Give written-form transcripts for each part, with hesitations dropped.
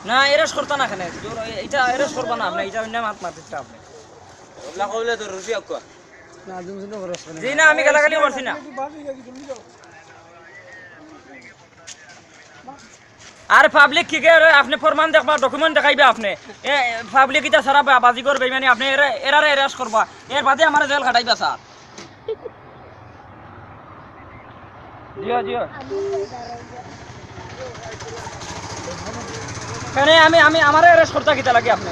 না এরেস করতা না কেন এটা এরেস করবা না আপনি এটা অন্য মাত মারতে আপনি ওলা কইলে তো রুশি আক্কা না তুমি তো খরচ করে জি না আমি গালাগালি করছি না আর পাবলিক কি করে আপনি ফরমান দেখবা ডকুমেন্ট দেখাইবে আপনি এ পাবলিক এটা সারা বাজি করবে মানে আপনি এরারে এরেস করবা এর বাদে আমার জেল খাটাইবা স্যার জিও জিও কেন আমি আমি আমারে এরেস্ট করতে কিতা লাগে আপনি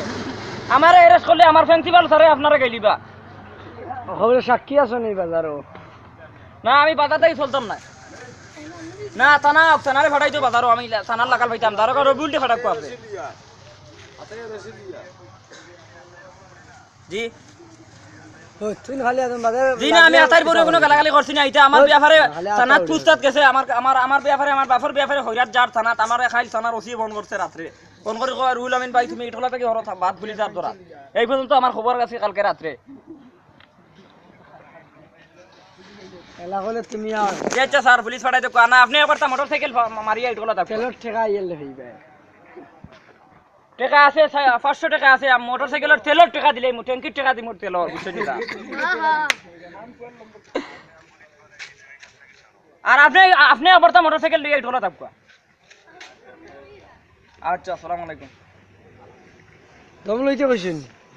আমারে এরেস্ট করলে আমার প্রিন্সিপাল স্যারে আপনারা গাইলিবা খবরে সাক্ষী আছো নি বাজারও না আমি বাজারটাই চলতাম না না থানারে ফাটাই তো বাজারও আমি থানার লাগাল পাইতাম তার কারো রবিউলটি ফাটাকো আপনি জি ও তুই খালি আদম বাজার জি না আমি আতার বড় কোনো গালাগালি করছি না এটা আমার ব্যাপারে থানাত পুস্তাত গেছে আমার ব্যাপারে আমার বাফর ব্যাপারে হইরাত যার থানাত আমার খাইল থানার ওসি বন্ধ করছে রাত্রে ফোন করে কয় রুল আমিন ভাই তুমি ইটলা থেকে হরত বাদ বলি যার ধরা এই পর্যন্ত আমার খবর আছে কালকে রাত্রে এলা হলে তুমি আর আচ্ছা স্যার পুলিশ ফাটাই তো না আপনি একবার মোটরসাইকেল মারিয়া ইটলা থাকো তেলর ঠেকা আইলে হইবে টাকা আছে 500 টাকা আছে মোটরসাইকেলের তেলের টাকা দিলে ট্যাঙ্কির টাকা দিই মোর তেল বুঝছেন না আর আপনি আবার তো মোটরসাইকেল দিয়ে ঢোলা থাকবা আচ্ছা আসসালামু আলাইকুম দম লইতে কইছেন